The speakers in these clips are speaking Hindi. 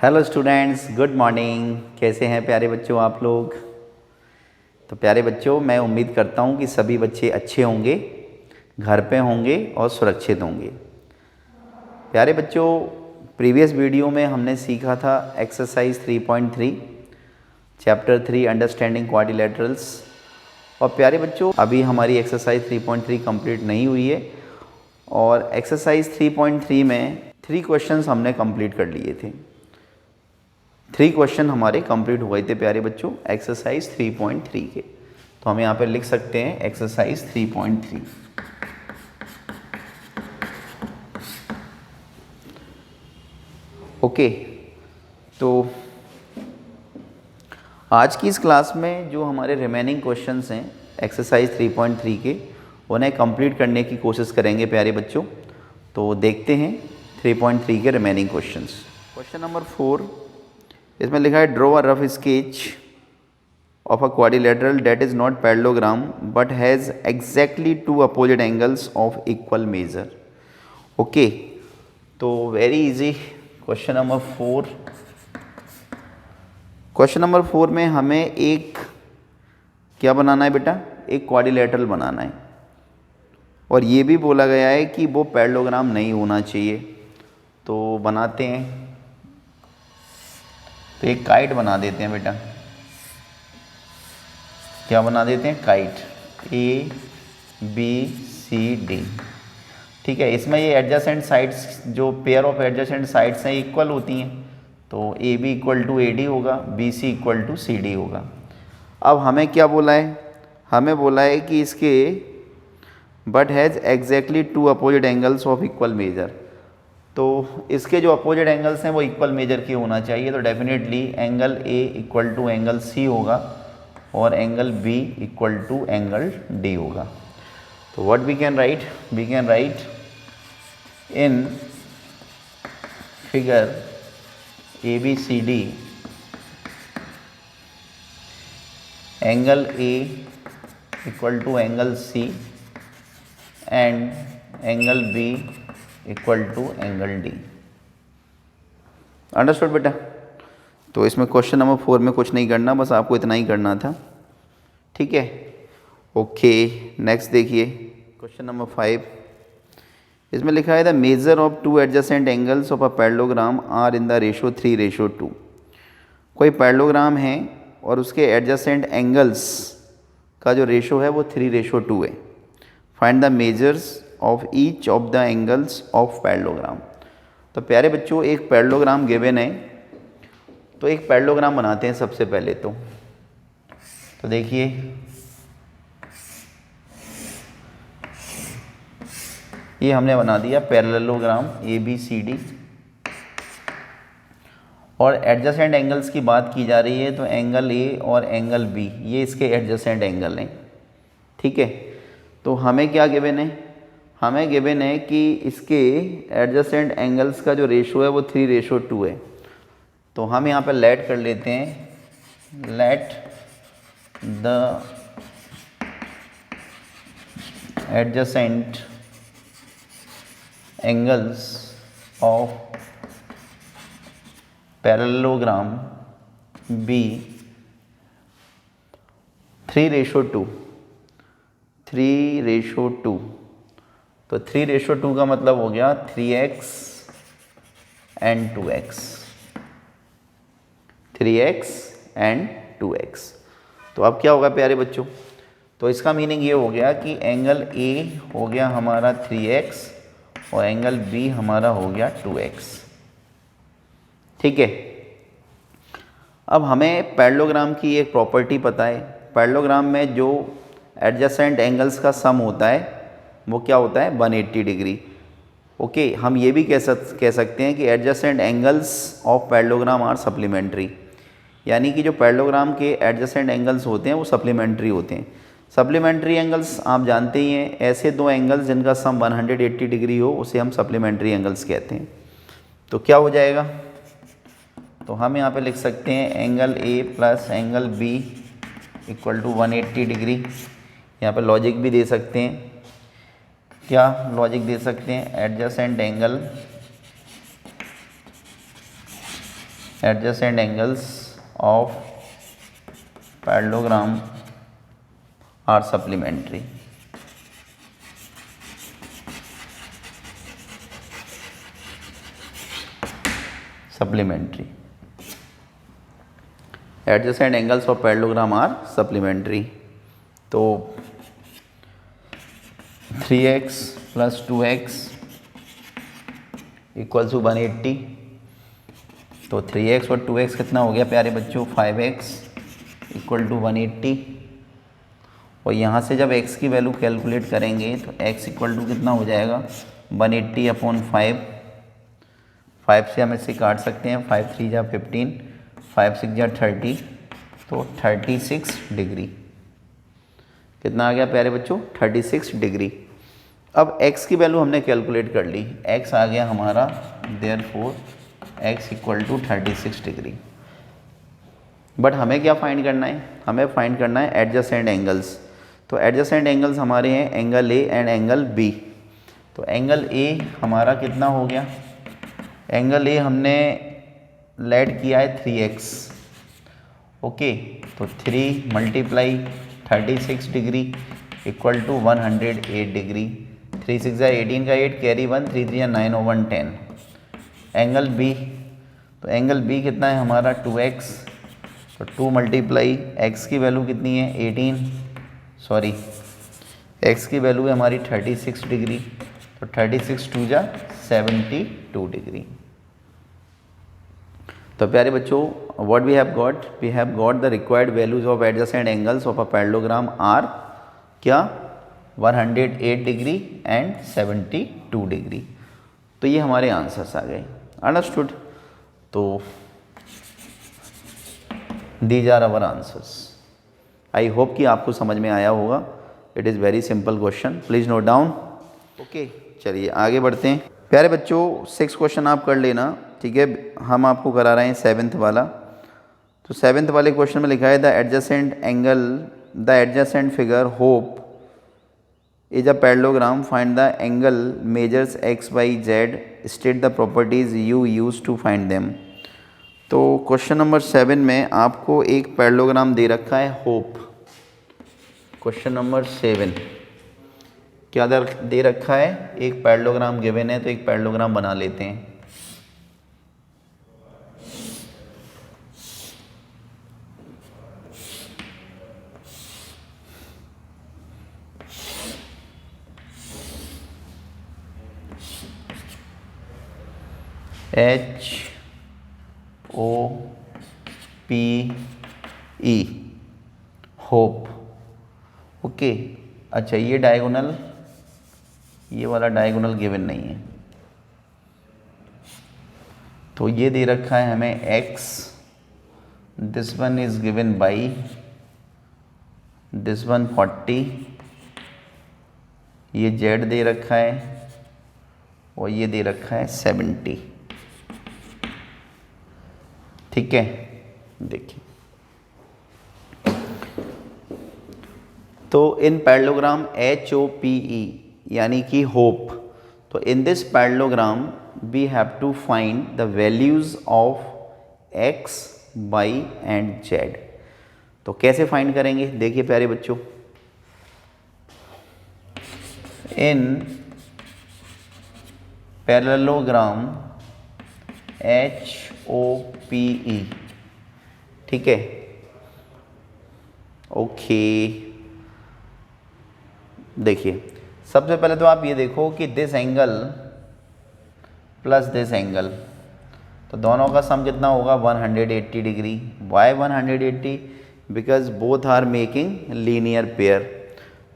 Hello students, good morning. कैसे हैं प्यारे बच्चों आप लोग? तो प्यारे बच्चों, मैं उम्मीद करता हूं कि सभी बच्चे अच्छे होंगे, घर पे होंगे और सुरक्षित होंगे। प्यारे बच्चों, प्रीवियस वीडियो में हमने सीखा था एक्सरसाइज 3.3 चैप्टर 3 अंडरस्टैंडिंग क्वाड्रिलेटरल्स। और प्यारे बच्चों, अभी हमारी एक्सरसाइज 3.3 कंप्लीट नहीं हुई है और एक्सरसाइज 3.3 में 3 क्वेश्चंस हमने कंप्लीट कर लिए थे। 3 क्वेश्चन हमारे कंप्लीट हुए थे प्यारे बच्चों एक्सरसाइज 3.3 के। तो हम यहाँ पर लिख सकते हैं एक्सरसाइज 3.3। ओके, तो आज की इस क्लास में जो हमारे रिमेनिंग क्वेश्चंस हैं एक्सरसाइज 3.3 के, उन्हें कंप्लीट करने की कोशिश करेंगे प्यारे बच्चों। तो देखते हैं 3.3 के रिमेनिंग क्वेश्चंस। क्वेश्चन नंबर 4, इसमें लिखा है draw a rough sketch of a quadrilateral that is not parallelogram but has exactly 2 opposite angles of equal measure. Okay, तो very easy question number 4। Question number 4 में हमें एक क्या बनाना है बेटा? एक क्वाड्रिलेटरल बनाना है और ये भी बोला गया है कि वो पैरेललोग्राम नहीं होना चाहिए। तो बनाते हैं, तो एक काइट बना देते हैं बेटा। क्या बना देते हैं? Kite ABCD। ठीक है, इसमें ये एडजेसेंट साइड्स, जो पेयर ऑफ एडजेसेंट साइड्स हैं, इक्वल होती हैं। तो AB इक्वल टू AD होगा, BC इक्वल टू CD होगा। अब हमें क्या बोला है? हमें बोला है कि इसके but has exactly 2 opposite angles of equal major. तो इसके जो अपोजिट एंगल्स हैं वो इक्वल मेजर के होना चाहिए। तो definitely angle A equal to angle C होगा और angle B equal to angle D होगा। तो what we can write? We can write in figure ABCD angle A equal to angle C and angle B equal to angle D। Understood बेटा? तो इसमें क्वेश्चन नंबर 4 में कुछ नहीं करना, बस आपको इतना ही करना था। ठीक है, ओके। नेक्स्ट देखिए क्वेश्चन नंबर 5। इसमें लिखा है the measure of 2 adjacent angles of a parallelogram are in the ratio 3:2। कोई पैरेललोग्राम है और उसके एडजेसेंट एंगल्स का जो रेशो है वो 3:2 है। Find the measures of each of the angles of parallelogram. तो प्यारे बच्चों, एक पैरेललोग्राम गिवन है, तो एक पैरेललोग्राम बनाते हैं सबसे पहले। तो देखिए, ये हमने बना दिया पैरेललोग्राम ABCD और एडजेसेंट एंगल्स की बात की जा रही है। तो एंगल A और एंगल B ये इसके एडजेसेंट एंगल हैं। ठीक है, तो हमें क्या गिवन है? हमें गिवन है कि इसके एडजेसेंट एंगल्स का जो रेशो है वो 3:2 है। तो हम यहाँ पर लेट कर लेते हैं, let the adjacent angles of parallelogram B 3:2। 3:2। तो 3:2 का मतलब हो गया 3x and 2x। 3x and 2x। तो अब क्या होगा प्यारे बच्चों? तो इसका मीनिंग ये हो गया कि एंगल A हो गया हमारा 3x और एंगल B हमारा हो गया 2x। ठीक है, अब हमें पैरेललोग्राम की एक प्रॉपर्टी पता है। पैरेललोग्राम में जो एडजेसेंट एंगल्स का सम होता है वो क्या होता है? 180 डिग्री। ओके, हम ये भी कह सकते हैं कि adjacent angles of parallelogram are supplementary. यानी कि जो पैरेललोग्राम के एडजेसेंट एंगल्स होते हैं वो सप्लीमेंट्री होते हैं। सप्लीमेंट्री एंगल्स आप जानते ही हैं, ऐसे दो एंगल्स जिनका सम 180 डिग्री हो उसे हम सप्लीमेंट्री एंगल्स कहते हैं। तो क्या हो जाएगा? तो हम यहाँ पे लिख सकते हैं angle A plus angle B equal to 180 degree. यहाँ पे लॉजिक भी दे सकते हैं। क्या लॉजिक दे सकते हैं? Adjacent angle adjacent angles of parallelogram are supplementary. Adjacent angles of parallelogram are supplementary. तो 3x plus 2x equal to 180। तो 3x और 2x कितना हो गया प्यारे बच्चों? 5x equal to 180। और यहाँ से जब x की वैल्यू कैलकुलेट करेंगे तो x इक्वल टू कितना हो जाएगा? 180 अपॉन 5। 5 से हम इससे काट सकते हैं, 5 3 जा 15, 5 6 जा 30, तो 36 डिग्री। कितना आ गया प्यारे बच्चों? 36 डिग्री। अब x की वैल्यू हमने कैलकुलेट कर ली, x आ गया हमारा therefore x equal to 36 degree. But हमें क्या फाइंड करना है? हमें फाइंड करना है एडजेसेंट एंगल्स। तो एडजेसेंट एंगल्स हमारे हैं angle A and angle B। तो एंगल A हमारा कितना हो गया? एंगल A हमने लेट किया है 3x। ओके, तो 3 multiply 36 degree equal to 108 degree. 3 6 जा 18 का 8 कैरी 1, 3 3 जा 9 और 1 10। एंगल B, तो एंगल B कितना है हमारा? 2x। तो 2 मल्टीप्लाई x की वैल्यू कितनी है? 18, सॉरी x की वैल्यू है हमारी 36 डिग्री। तो 36 2 जा 72 डिग्री। तो प्यारे बच्चों, what we have got? We have got the required values of adjacent angles of a parallelogram are क्या? 108 डिग्री एंड 72 डिग्री। तो ये हमारे आंसर्स आ गए। अंडरस्टूड? तो these are our answers. I hope कि आपको समझ में आया होगा। It is very simple question, please note down. Okay, चलिए आगे बढ़ते हैं। प्यारे बच्चों, 6 क्वेश्चन आप कर लेना, ठीक है? हम आपको करा रहे हैं 7th वाला। तो 7th वाले क्वेश्चन में लिखा है the adjacent figure hope is a parallelogram, find the angle measures x by z, state the properties you use to find them. तो क्वेश्चन नंबर 7 में आपको एक पैरेललोग्राम दे रखा है होप। क्वेश्चन नंबर 7 क्या दे रखा है? एक पैरेललोग्राम गिवन है, तो एक पैरेललोग्राम बना लेते हैं। HOPE, hope. ओके, अच्छा ये डायगोनल, ये वाला डायगोनल गिवन नहीं है। तो ये दे रखा है हमें x, this one is given by this one 40, ये z दे रखा है और ये दे रखा है 70। ठीक है, देखिए तो इन पैरेललोग्राम HOPE यानी कि होप, तो in this parallelogram we have to find the values of x, y and z। तो कैसे फाइंड करेंगे? देखिए प्यारे बच्चों, इन पैरेललोग्राम HOPE, ठीक है? ओके, देखिए सबसे पहले तो आप ये देखो कि this angle plus this angle, तो दोनों का सम कितना होगा? 180 degree. Why 180? Because both are making linear pair.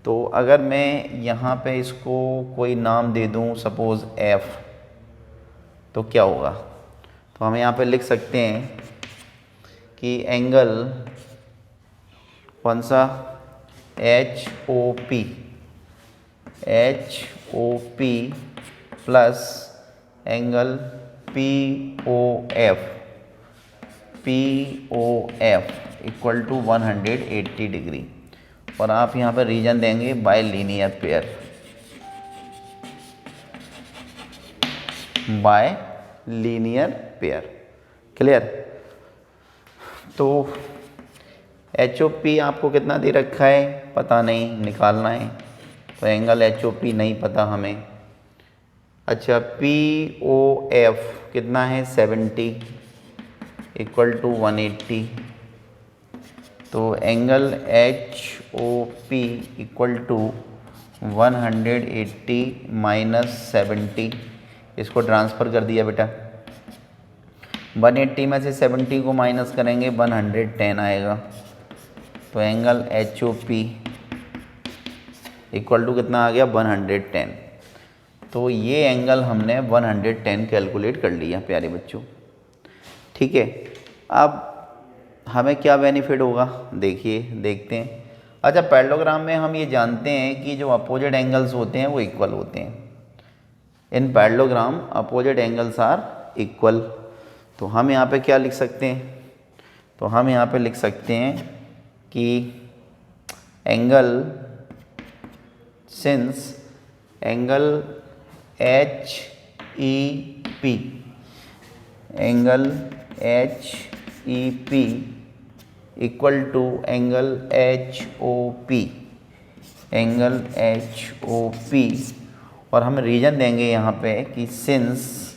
तो अगर मैं यहाँ पे इसको कोई नाम दे दूँ, सपोज F, तो क्या होगा? तो हम यहाँ पे लिख सकते हैं कि एंगल कौन सा? HOP plus angle POF equal to 180 degree. और आप यहाँ पर रीजन देंगे by linear pair, by linear pair. Clear? तो एच ओ पी आपको कितना दे रखा है पता नहीं, निकालना है। तो एंगल एच ओ पी नहीं पता हमें। अच्छा, पी ओ एफ कितना है 70 इक्वल टू 180। तो angle H O P equal to 180 minus 70। इसको ट्रांसफ़र कर दिया बेटा। 180 में से 70 को माइनस करेंगे 110 आएगा। तो angle H O P equal to कितना आ गया 110। तो ये एंगल हमने 110 कैलकुलेट कर लिया प्यारे बच्चों। ठीक है, अब हमें क्या बेनिफिट होगा देखिए, देखते हैं। अच्छा, पैरेललोग्राम में हम ये जानते हैं कि जो अपोजिट एंगल्स होते हैं वो इक्वल होते हैं। In parallelogram opposite angles are equal. तो हम यहाँ पे क्या लिख सकते हैं? तो हम यहाँ पे लिख सकते हैं कि angle since angle H E P, angle H E P equal to angle H O P, angle H O P, और हम रीजन देंगे यहाँ पे कि since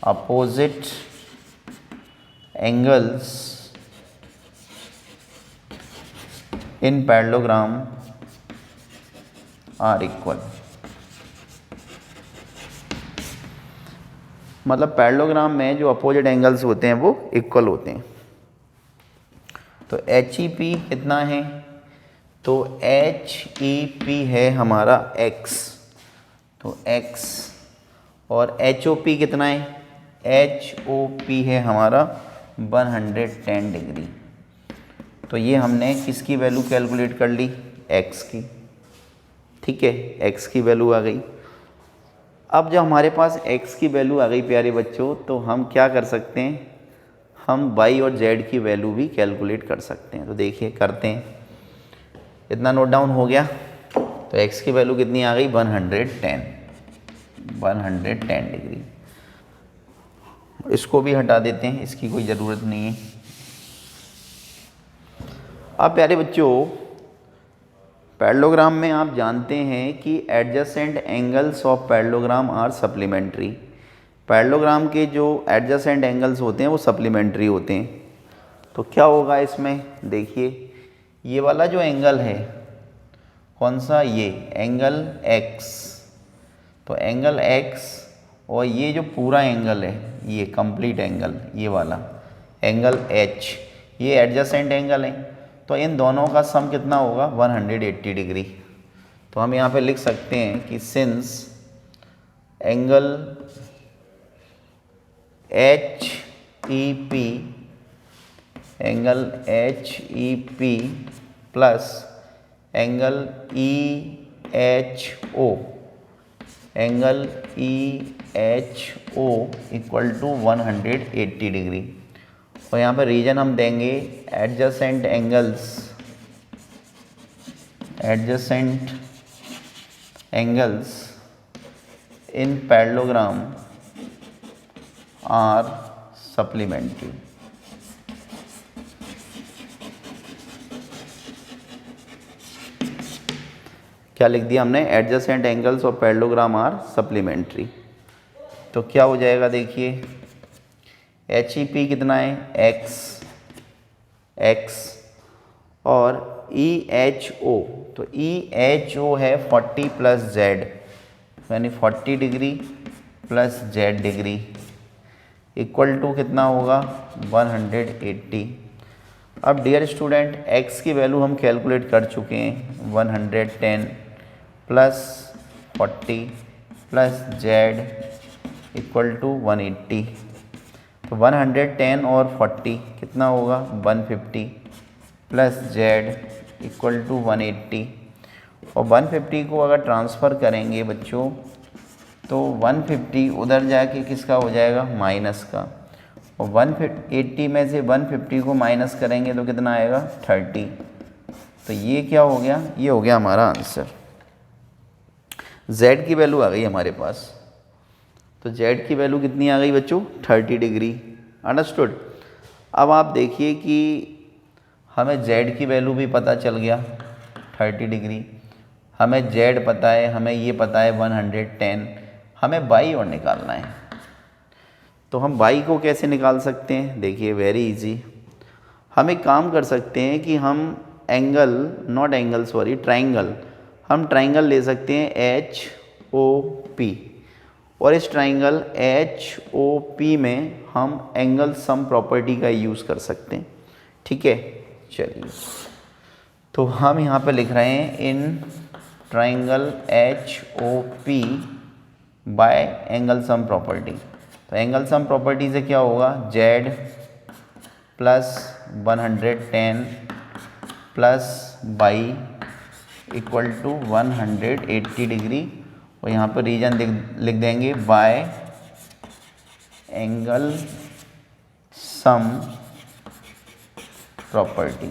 opposite angles in parallelogram are equal. मतलब पैरेललोग्राम में जो अपोजिट एंगल्स होते हैं वो इक्वल होते हैं। तो एच ई पी कितना है? तो एच ई पी है हमारा x, तो x, और एच ओ पी कितना है? एच ओ पी है हमारा 110 डिग्री। तो ये हमने किसकी वैल्यू कैलकुलेट कर ली? x की। ठीक है, x की वैल्यू आ गई। अब जब हमारे पास x की वैल्यू आ गई प्यारे बच्चों, तो हम क्या कर सकते हैं? हम y और z की वैल्यू भी कैलकुलेट कर सकते हैं। तो देखिए करते हैं। इतना नोट डाउन हो गया। तो x की वैल्यू कितनी आ गई? 110 डिग्री। इसको भी हटा देते हैं, इसकी कोई ज़रूरत नहीं है। अब प्यारे बच्चों, पैरेललोग्राम में आप जानते हैं कि adjacent angles of parallelogram are supplementary. Parallelogram के जो एडजेसेंट एंगल्स होते हैं वो सप्लीमेंट्री होते हैं। तो क्या होगा इसमें? देखिए, ये वाला जो एंगल है, कौन सा? ये एंगल x। तो एंगल x और ये जो पूरा एंगल है, ये कंप्लीट एंगल, ये वाला एंगल h, ये एडजेसेंट एंगल है। तो इन दोनों का सम कितना होगा? 180 डिग्री। तो हम यहाँ पे लिख सकते हैं कि since angle H E P, angle H E P plus angle E H O, angle E H O equal to 180 degree. और यहाँ पर रीजन हम देंगे adjacent angles, adjacent angles in parallelogram are supplementary. क्या लिख दिया हमने? Adjacent angles of parallelogram are supplementary. तो क्या हो जाएगा देखिए, एच ई पी कितना है? x, और ई एच ओ, तो ई एच ओ है 40 प्लस जेड, यानी 40 डिग्री plus Z degree equal to कितना होगा? 180। अब डियर स्टूडेंट, x की वैल्यू हम कैलकुलेट कर चुके हैं, 110 plus 40 plus Z equal to 180। तो 110 और 40 कितना होगा? 150 प्लस जेड इक्वल टू 180। और 150 को अगर ट्रांसफ़र करेंगे बच्चों, तो 150 उधर जाके किसका हो जाएगा? माइनस का। और 180 में से 150 को माइनस करेंगे तो कितना आएगा? 30। तो ये क्या हो गया? ये हो गया हमारा आंसर। z की वैल्यू आ गई हमारे पास। तो z की वैल्यू कितनी आ गई बच्चों? 30 डिग्री। अंडरस्टूड। अब आप देखिए कि हमें z की वैल्यू भी पता चल गया 30 डिग्री, हमें z पता है, हमें ये पता है 110, हमें बाई और निकालना है। तो हम बाई को कैसे निकाल सकते हैं? देखिए वेरी इजी। हम एक काम कर सकते हैं कि हम angle, naught angle sorry, triangle, हम ट्राइंगल ले सकते हैं एच ओ पी, और इस ट्राइंगल एच ओ पी में हम एंगल सम प्रॉपर्टी का यूज़ कर सकते हैं। ठीक है, चलिए तो हम यहाँ पे लिख रहे हैं in triangle H O P by angle sum property. तो एंगल सम प्रॉपर्टी से क्या होगा, z plus 110 plus Y equal to 180 degree, और यहाँ पर रीजन लिख देंगे by angle sum property,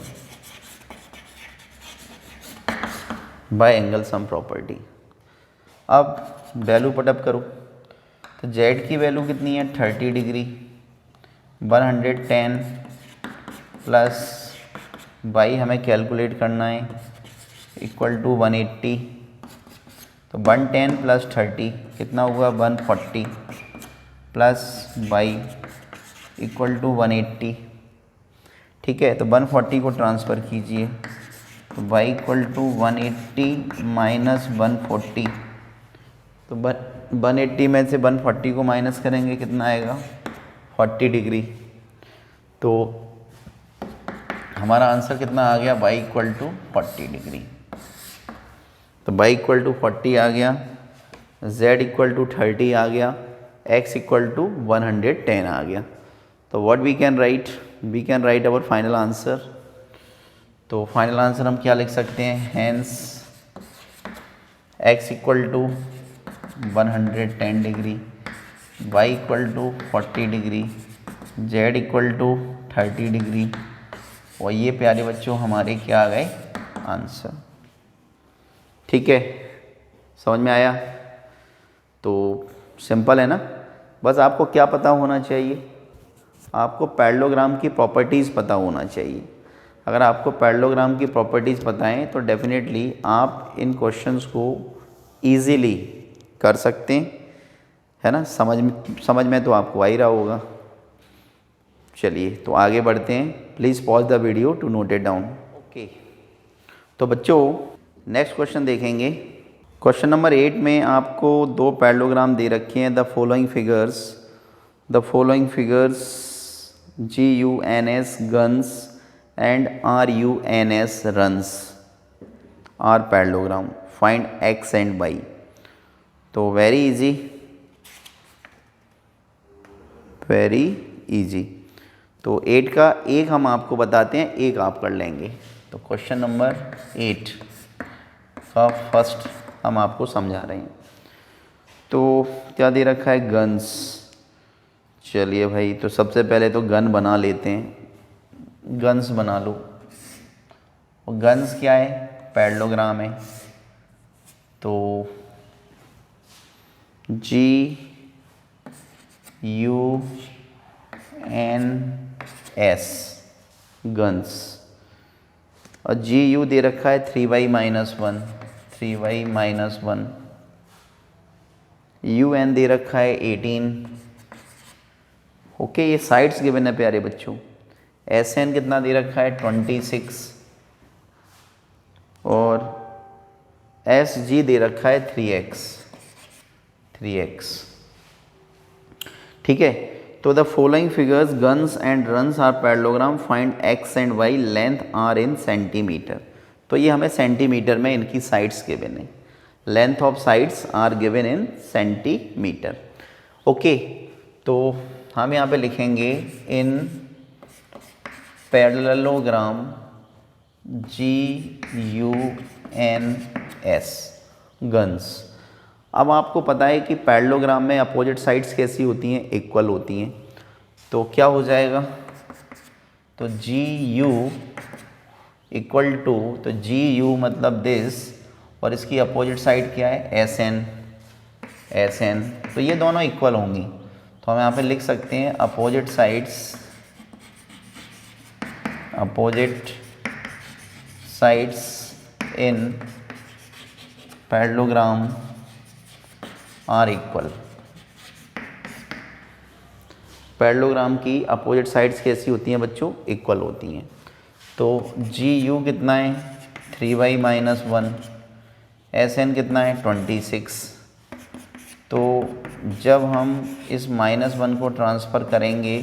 by angle sum property. अब वैल्यू पुटअप करो, तो z की वैल्यू कितनी है 30 डिग्री, 110 प्लस बाई हमें कैलकुलेट करना है इक्वल टू 180, तो 110 प्लस 30 कितना हुआ 140 प्लस बाई इक्वल टू 180। ठीक है, तो 140 को ट्रांसफ़र कीजिए, तो बाई इक्वल टू 180 माइनस 140, तो 180 में से 140 को माइनस करेंगे कितना आएगा 40 डिग्री। तो हमारा आंसर कितना आ गया, बाई इक्वल टू 40 डिग्री। तो बाई इक्वल टू 40 आ गया, z इक्वल टू 30 आ गया, x इक्वल टू 110 आ गया। तो what we can write, we can write our final answer. तो फाइनल आंसर हम क्या लिख सकते हैं, hence x equal to 110 degree, y equal to 40 degree, z equal to 30 degree, और ये प्यारे बच्चों हमारे क्या आ गए आंसर। ठीक है, समझ में आया? तो सिंपल है ना, बस आपको क्या पता होना चाहिए, आपको पैरेललोग्राम की प्रॉपर्टीज़ पता होना चाहिए। अगर आपको पैरेललोग्राम की प्रॉपर्टीज़ पता हैं तो डेफिनेटली आप इन क्वेश्चंस को ईज़िली कर सकते हैं, है ना। समझ में तो आपको आ ही रहा होगा। चलिए तो आगे बढ़ते हैं, please pause the video to note it down. Okay, तो बच्चों नेक्स्ट क्वेश्चन देखेंगे। क्वेश्चन नंबर 8 में आपको दो पैरेललोग्राम दे रखे हैं, the following figures GUNS guns and RUNS runs are parallelogram, find x and y। तो वेरी इजी। तो 8 का एक हम आपको बताते हैं, एक आप कर लेंगे। तो क्वेश्चन नंबर 8 का फर्स्ट हम आपको समझा रहे हैं। तो क्या दे रखा है, गन्स। चलिए भाई, तो सबसे पहले तो गन बना लेते हैं, गन्स बना लो। और गन्स क्या है, पैरेललोग्राम है। तो GUNS गन्स, और GU दे रखा है 3y-1, 3y-1, UN दे रखा है 18। ओके, ये साइड्स गिवन है प्यारे बच्चों। SN कितना दे रखा है 26, और SG दे रखा है 3x। ठीक है, तो the following figures guns and runs are parallelogram, find x and y, length are in centimetre. तो ये हमें सेंटीमीटर में इनकी साइड्स गिवन है, length of sides are given in centimetre. Okay, तो हम यहाँ पे लिखेंगे इन पैरेललोग्राम GUNS गन्स। अब आपको पता है कि पैरेललोग्राम में अपोजिट साइड्स कैसी होती हैं, इक्वल होती हैं। तो क्या हो जाएगा, तो GU इक्वल टू, तो GU मतलब दिस, और इसकी अपोजिट साइड क्या है SN। तो ये दोनों इक्वल होंगी। तो हम यहाँ पे लिख सकते हैं opposite sides opposite sides in parallelogram are equal. Parallelogram की अपोजिट साइड्स कैसी होती हैं बच्चों? इक्वल होती हैं। तो जी यू कितना है? 3y minus 1। एस एन कितना है? 26। तो जब हम इस -1 को ट्रांसफ़र करेंगे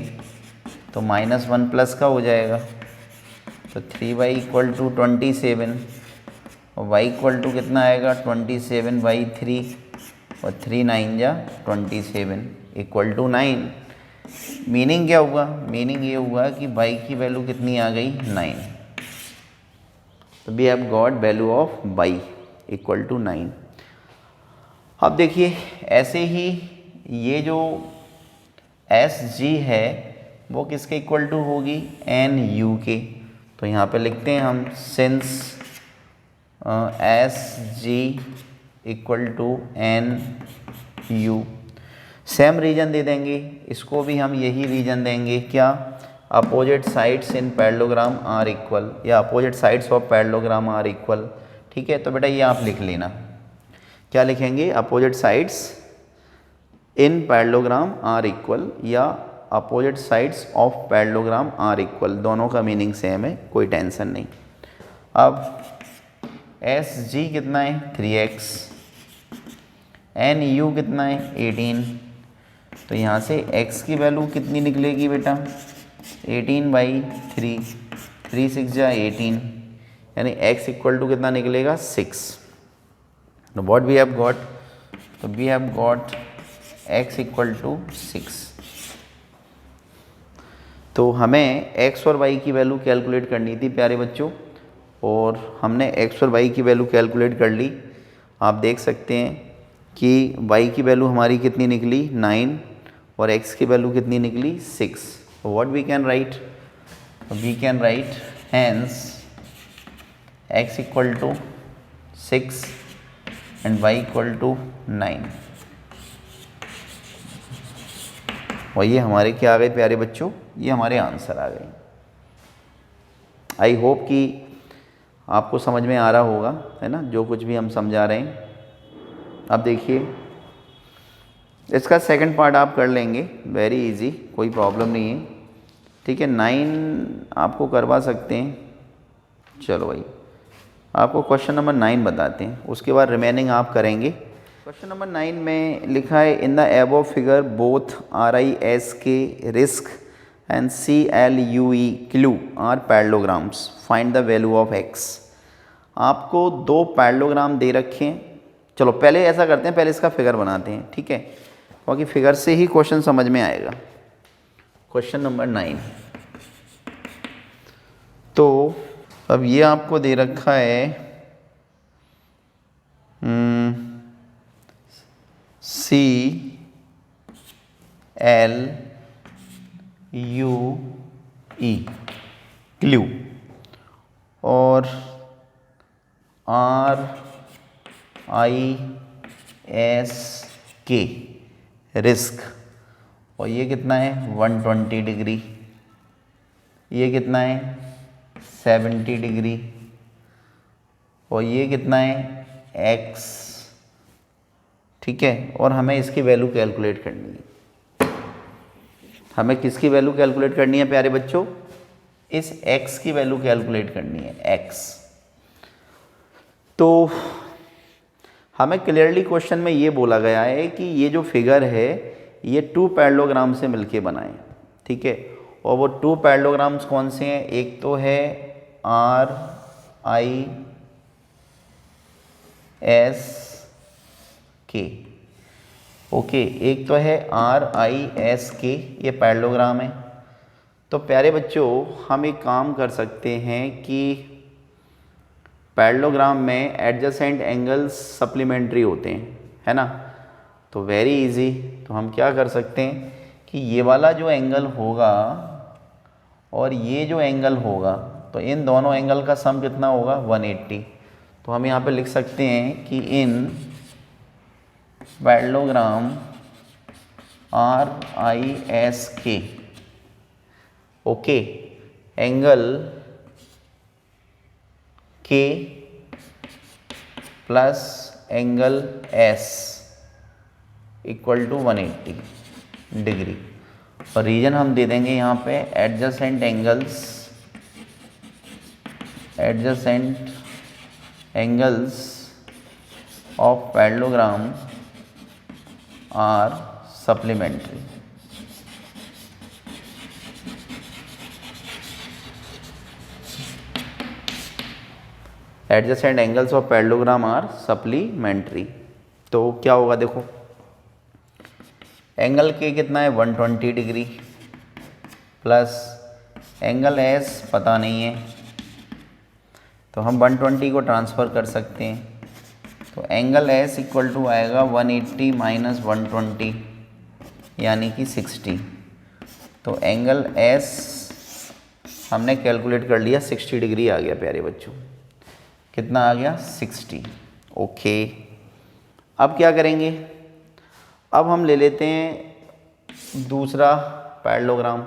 तो -1 प्लस का हो जाएगा, तो 3y इक्वल टू 27 और y इक्वल टू कितना आएगा? 27/3 और 3 9 जा 27 इक्वल टू 9। मीनिंग क्या हुआ? मीनिंग ये हुआ कि y की वैल्यू कितनी आ गई? 9। तो we have got value of y equal to 9। अब देखिए ऐसे ही ये जो एस जी है वो किसके इक्वल टू होगी? N U K. तो यहाँ पे लिखते हैं हम since S G equal to N U. Same reason दे देंगे, इसको भी हम यही रीजन देंगे। क्या? Opposite sides in parallelogram are equal, या opposite sides of parallelogram are equal. ठीक है, तो बेटा ये आप लिख लेना। क्या लिखेंगे? Opposite sides in parallelogram are equal या opposite sides of parallelogram are equal, दोनों का मीनिंग सेम है, कोई टेंशन नहीं। अब एस जी कितना है? 3x। एन यू कितना है? 18। तो यहाँ से x की वैल्यू कितनी निकलेगी बेटा? 18/3। 3 6 जा 18, यानी x इक्वल टू कितना निकलेगा? 6। तो व्हाट वी हैव गॉट? तो we have got x equal to 6। तो हमें x और y की वैल्यू कैलकुलेट करनी थी प्यारे बच्चों, और हमने x और y की वैल्यू कैलकुलेट कर ली। आप देख सकते हैं कि y की वैल्यू हमारी कितनी निकली? 9 और x की वैल्यू कितनी निकली? 6। What we can write? We can write hence x equal to 6 and y equal to 9। और ये हमारे क्या आ गए प्यारे बच्चों? ये हमारे आंसर आ गए। आई होप कि आपको समझ में आ रहा होगा, है ना, जो कुछ भी हम समझा रहे हैं। अब देखिए इसका सेकंड पार्ट आप कर लेंगे, वेरी इजी, कोई प्रॉब्लम नहीं है। ठीक है, 9 आपको करवा सकते हैं। चलो भाई आपको क्वेश्चन नंबर 9 बताते हैं, उसके बाद रिमेनिंग आप करेंगे। क्वेश्चन नंबर 9 में लिखा है in the above figure both RISK risk and CLUE clue are parallelograms, find the value of x। आपको दो पैरेललोग्राम दे रखे हैं। चलो पहले ऐसा करते हैं, पहले इसका फिगर बनाते हैं, ठीक है, क्योंकि फिगर से ही क्वेश्चन समझ में आएगा। क्वेश्चन नंबर 9, तो अब ये आपको दे रखा है CLUE क्लू और RISK रिस्क, और ये कितना है? 120 डिग्री। ये कितना है? 70 डिग्री। और ये कितना है? x। ठीक है, और हमें इसकी वैल्यू कैलकुलेट करनी है। हमें किसकी वैल्यू कैलकुलेट करनी है प्यारे बच्चों? इस x की वैल्यू कैलकुलेट करनी है, x। तो हमें क्लियरली क्वेश्चन में ये बोला गया है कि ये जो फिगर है ये 2 पैरेललोग्राम से मिलके बनाए, ठीक है, और वो 2 पैरेललोग्राम्स कौन से हैं? एक तो है RISK, ओके, एक तो है RISK, ये पैरेललोग्राम है। तो प्यारे बच्चों हम एक काम कर सकते हैं कि पैरेललोग्राम में एडजेसेंट एंगल्स सप्लीमेंट्री होते हैं, है ना, तो वेरी इजी। तो हम क्या कर सकते हैं कि ये वाला जो एंगल होगा और ये जो एंगल होगा, तो इन दोनों एंगल का सम कितना होगा? 180। तो हम यहाँ पे लिख सकते हैं कि in parallelogram RISK, okay, angle के plus angle S equal to 180 degree. और रीजन हम दे देंगे यहाँ पे adjacent angles of parallelogram are supplementary. Adjacent angles of parallelogram are supplementary. तो क्या होगा देखो, एंगल के कितना है 120 डिग्री प्लस एंगल एस पता नहीं है, तो हम 120 को ट्रांसफ़र कर सकते हैं। तो एंगल एस इक्वल टू आएगा 180 माइनस 120 यानी कि 60। तो एंगल एस हमने कैलकुलेट कर लिया, 60 डिग्री आ गया प्यारे बच्चों। कितना आ गया 60। ओके, अब क्या करेंगे, अब हम ले लेते हैं दूसरा पैरेललोग्राम।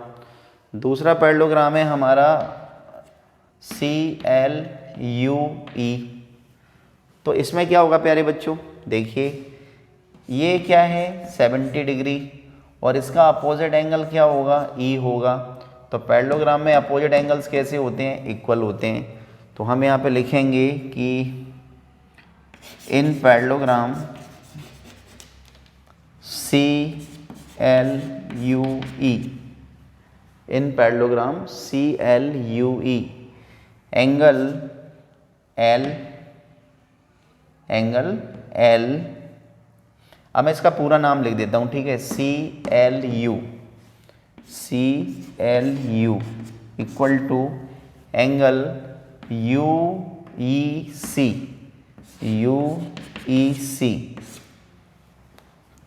दूसरा पैरेललोग्राम है हमारा CLUE। तो इसमें क्या होगा प्यारे बच्चों, देखिए ये क्या है 70 डिग्री और इसका अपोजिट एंगल क्या होगा, E होगा। तो पैरेललोग्राम में अपोजिट एंगल्स कैसे होते हैं, इक्वल होते हैं। तो हम यहाँ पे लिखेंगे कि in parallelogram CLUE, in parallelogram CLUE angle L, अब मैं इसका पूरा नाम लिख देता हूँ, ठीक है। CLU equal to angle UEC।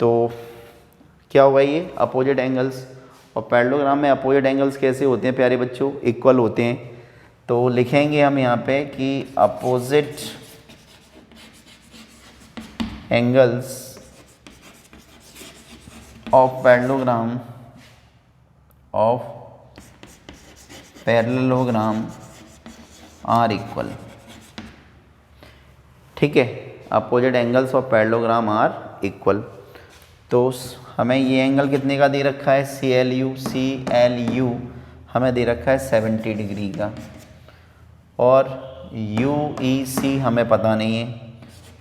तो क्या होगा, ये अपोजिट एंगल्स, और पैरेललोग्राम में अपोजिट एंगल्स कैसे होते हैं प्यारे बच्चों, इक्वल होते हैं। तो लिखेंगे हम यहाँ पे कि opposite angles of parallelogram are equal, ठीक है। Opposite angles of parallelogram are equal. तो हमें ये एंगल कितने का दे रखा है, CLU हमें दे रखा है 70 डिग्री का, और UEC हमें पता नहीं है।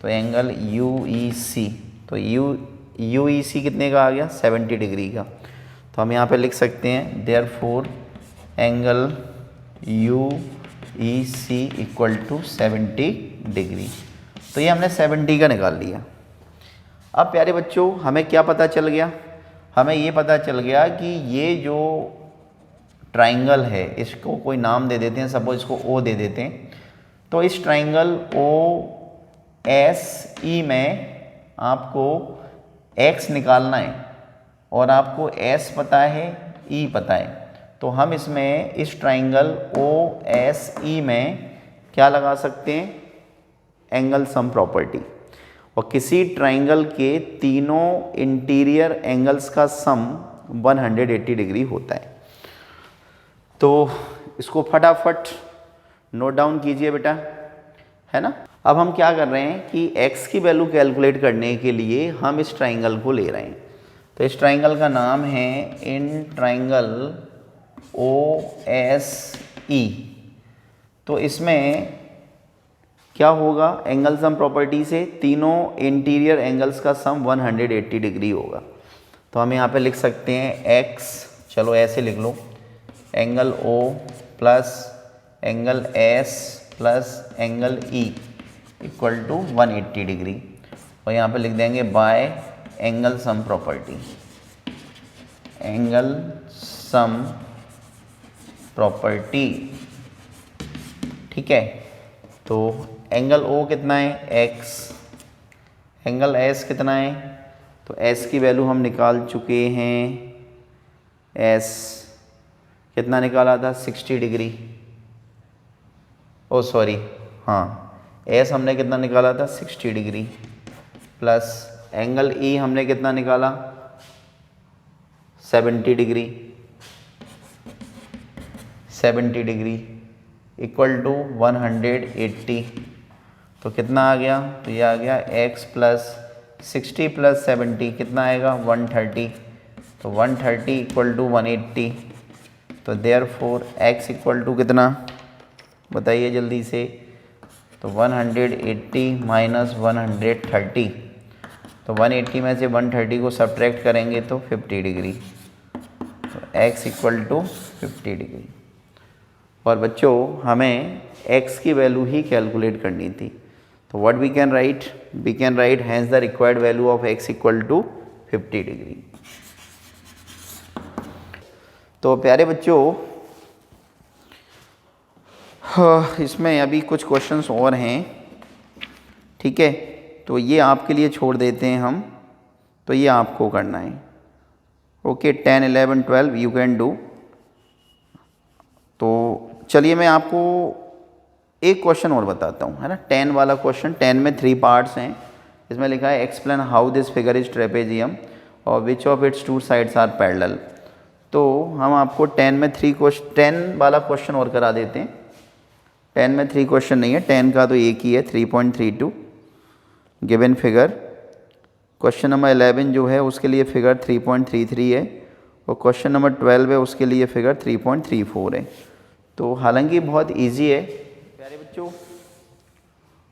तो एंगल UEC, तो UEC कितने का आ गया 70 डिग्री का। तो हम यहाँ पे लिख सकते हैं therefore angle UEC equal to 70 degree. तो ये हमने 70 का निकाल लिया। अब प्यारे बच्चों हमें क्या पता चल गया, हमें ये पता चल गया कि ये जो ट्राइंगल है इसको कोई नाम दे देते हैं, सपोज इसको O दे देते हैं। तो इस ट्राइंगल OSE में आपको X निकालना है और आपको S पता है, E पता है। तो हम इसमें इस ट्राइंगल OSE में क्या लगा सकते हैं, एंगल सम प्रॉपर्टी। और किसी ट्राइंगल के तीनों इंटीरियर एंगल्स का सम 180 डिग्री होता है। तो इसको फटाफट नोट डाउन कीजिए बेटा, है ना। अब हम क्या कर रहे हैं कि x की वैल्यू कैलकुलेट करने के लिए हम इस ट्राइंगल को ले रहे हैं। तो इस ट्राइंगल का नाम है इन ट्राइंगल OSE। तो इसमें क्या होगा, एंगल सम प्रॉपर्टी से तीनों इंटीरियर एंगल्स का सम 180 डिग्री होगा। तो हम यहाँ पे लिख सकते हैं x, चलो ऐसे लिख लो, angle O plus angle S plus angle E equal to 180 degree. और यहाँ पे लिख देंगे by angle sum property, angle sum property, ठीक है। तो एंगल O कितना है x, एंगल S कितना है, तो S की वैल्यू हम निकाल चुके हैं। S कितना निकाला था 60 डिग्री, ओ सॉरी हाँ, S हमने कितना निकाला था 60 डिग्री, प्लस एंगल E हमने कितना निकाला 70 डिग्री, 70 डिग्री इक्वल टू 180। तो कितना आ गया? तो ये आ गया x प्लस 60 प्लस 70 कितना आएगा? 130। तो 130 इक्वल टू 180। तो देयरफॉर x इक्वल टू कितना बताइए जल्दी से? तो 180 माइनस 130। तो 180 में से 130 को सब्ट्रैक्ट करेंगे तो 50 डिग्री। तो x इक्वल टू 50 डिग्री। और बच्चों हमें x की वैल्यू ही कैलकुलेट करनी थी। तो what we can write? We can write hence the required value of x equal to 50 degree. तो प्यारे बच्चों इसमें अभी कुछ क्वेश्चंस और हैं, ठीक है, तो ये आपके लिए छोड़ देते हैं हम। तो ये आपको करना है। Okay 10, 11, 12 you can do. तो चलिए मैं आपको एक क्वेश्चन और बताता हूँ, है ना, 10 वाला क्वेश्चन। 10 में 3 पार्ट्स हैं। इसमें लिखा है explain how this figure is trapezium और which of its 2 sides are parallel. तो हम आपको 10 में 10 वाला क्वेश्चन और करा देते हैं। 10 में 3 क्वेश्चन नहीं है, 10 का तो एक ही है, 3.32 गिवन फिगर। क्वेश्चन नंबर 11 जो है उसके लिए फिगर 3.33 है और क्वेश्चन नंबर 12 है उसके लिए फिगर 3.34 है। तो हालांकि बहुत इजी है प्यारे बच्चों।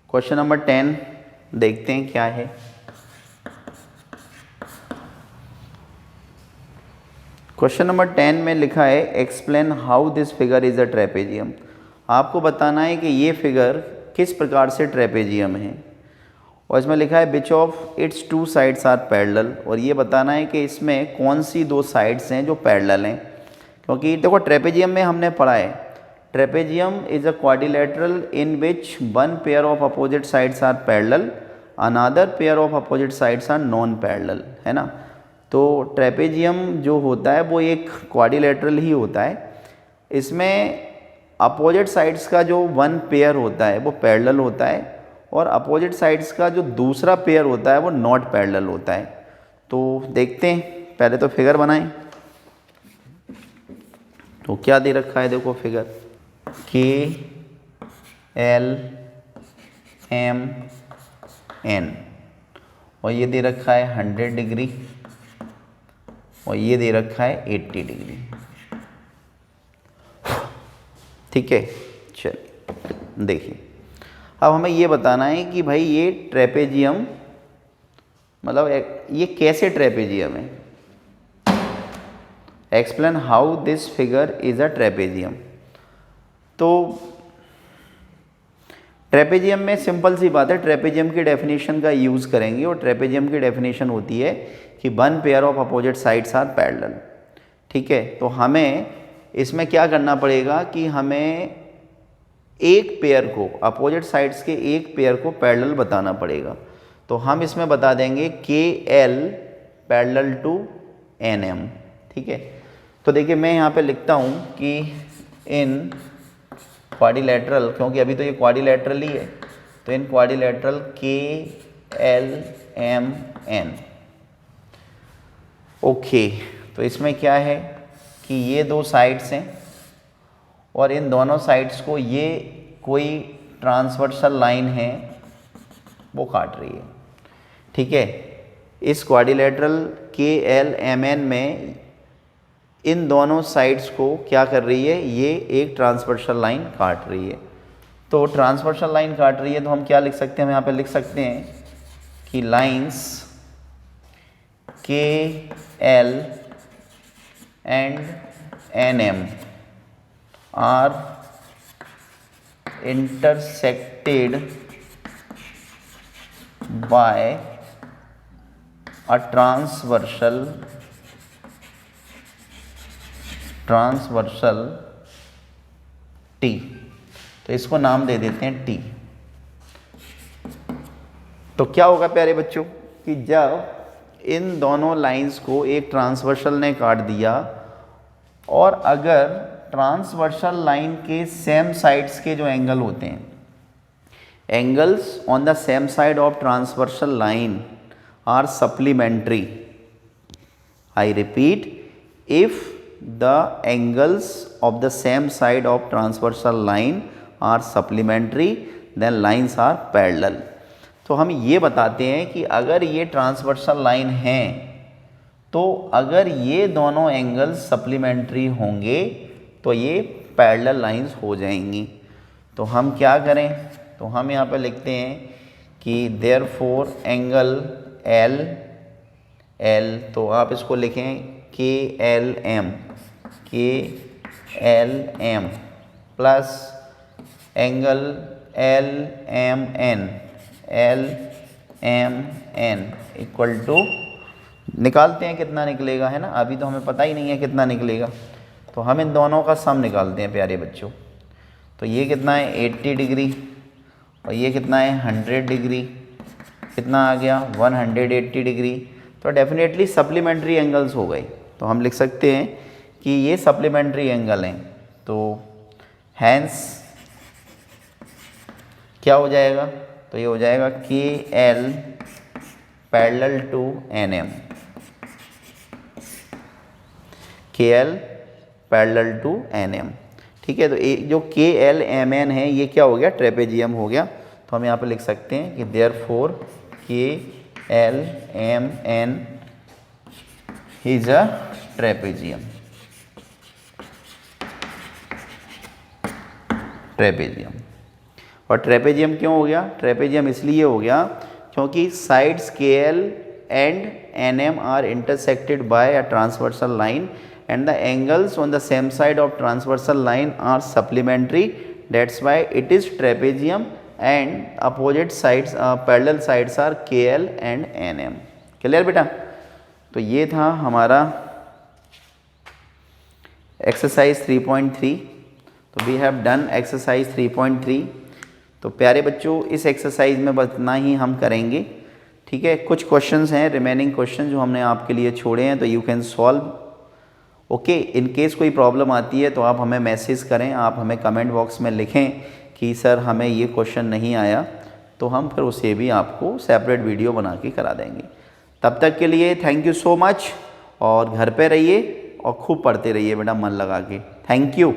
क्वेश्चन नंबर 10 देखते हैं क्या है। क्वेश्चन नंबर 10 में लिखा है explain how this figure is a trapezium. आपको बताना है कि ये फिगर किस प्रकार से ट्रेपेजियम है। और इसमें लिखा है which of its 2 sides are parallel, और ये बताना है कि इसमें कौन सी 2 साइड्स हैं जो पैरेलल हैं। क्योंकि देखो ट्रेपेजियम में हमने पढ़ा है trapezium is a quadrilateral in which one pair of opposite sides are parallel, another pair of opposite sides are non parallel, है ना। तो ट्रेपेजियम जो होता है वो एक क्वाड्रिलेटरल ही होता है। इसमें अपोजिट साइड्स का जो वन पेयर होता है वो पैरेलल होता है और अपोजिट साइड्स का जो दूसरा पेयर होता है वो नॉट पैरेलल होता है। तो देखते हैं, पहले तो फिगर बनाएं। तो क्या दे रखा है देखो figure, K L M N और ये दे रखा है 100 डिग्री और ये दे रखा है 80 डिग्री, ठीक है। चलिए देखिए, अब हमें ये बताना है कि भाई ये ट्रेपेजियम मतलब ये कैसे ट्रेपेजियम है। Explain how this figure is a trapezium. तो ट्रेपेजियम में सिंपल सी बात है, ट्रेपेजियम की डेफिनेशन का यूज़ करेंगे और ट्रेपेजियम की डेफिनेशन होती है कि one pair of opposite sides are parallel, ठीक है। तो हमें इसमें क्या करना पड़ेगा कि हमें एक पेयर को, अपोजिट साइड्स के एक पेयर को पैरेलल बताना पड़ेगा। तो हम इसमें बता देंगे K L parallel to N M, ठीक है। तो देखिए मैं यहाँ पे लिखता हूँ कि इन क्वाड्रिलेटरल, क्योंकि अभी तो ये क्वाड्रिलेटरल ही है, तो इन क्वाड्रिलेटरल के एल एम एन। ओके, तो इसमें क्या है कि ये 2 साइड्स हैं और इन दोनों साइड्स को ये कोई ट्रांसवर्सल लाइन है वो काट रही है, ठीक है। इस क्वाड्रिलेटरल के एल एम एन में इन दोनों साइड्स को क्या कर रही है, ये एक ट्रांसवर्सल लाइन काट रही है। तो ट्रांसवर्सल लाइन काट रही है तो हम क्या लिख सकते हैं, हम यहाँ पे लिख सकते हैं कि lines K L and N M are intersected by a transversal T। तो इसको नाम दे देते हैं T। तो क्या होगा प्यारे बच्चों कि जब इन दोनों लाइंस को एक ट्रांसवर्सल ने काट दिया और अगर ट्रांसवर्सल लाइन के सेम साइड्स के जो एंगल होते हैं, angles on the same side of transversal line are supplementary. I repeat, if the angles of the same side of transversal line are supplementary, then lines are parallel. तो हम ये बताते हैं कि अगर ये ट्रांसवर्सल लाइन है तो अगर ये दोनों एंगल्स सप्लीमेंट्री होंगे तो ये पैरेलल लाइंस हो जाएंगी। तो हम क्या करें, तो हम यहाँ पे लिखते हैं कि देयरफॉर एंगल एल एल, तो आप इसको लिखें K L M plus angle L M N equal to, निकालते हैं कितना निकलेगा, है ना। अभी तो हमें पता ही नहीं है कितना निकलेगा, तो हम इन दोनों का सम निकालते हैं प्यारे बच्चों। तो ये कितना है 80 डिग्री और ये कितना है 100 डिग्री, कितना आ गया 180 डिग्री। तो डेफिनेटली सप्लीमेंट्री एंगल्स हो गए। तो हम लिख सकते हैं कि ये सप्लीमेंट्री एंगल हैं। तो हैंस क्या हो जाएगा, तो ये हो जाएगा K L parallel to N M, K L parallel to N M. ठीक है, तो जो के एल एम एन है ये क्या हो गया, ट्रेपेजियम हो गया। तो हम यहाँ पे लिख सकते हैं कि therefore K L M N is a trapezium. और ट्रेपेजियम क्यों हो गया, ट्रेपेजियम इसलिए हो गया क्योंकि sides K L and N M are intersected by a transversal line and the angles on the same side of transversal line are supplementary, that's why it is trapezium, and opposite sides parallel sides are KL and NM। Clear बेटा। तो ये था हमारा एक्सरसाइज 3.3। तो वी हैव डन एक्सरसाइज 3.3। तो प्यारे बच्चों इस एक्सरसाइज में बस इतना ही हम करेंगे। ठीक है, कुछ क्वेश्चंस हैं, रिमेनिंग क्वेश्चन जो हमने आपके लिए छोड़े हैं, तो you can solve. Okay, in case कोई प्रॉब्लम आती है तो आप हमें मैसेज करें, आप हमें कमेंट बॉक्स में लिखें कि सर हमें ये क्वेश्चन नहीं आया, तो हम फिर उसे भी आपको सेपरेट वीडियो बना के करा देंगे। तब तक के लिए थैंक यू सो मच, और घर पे रहिए और खूब पढ़ते रहिए बेटा मन लगा के। Thank you.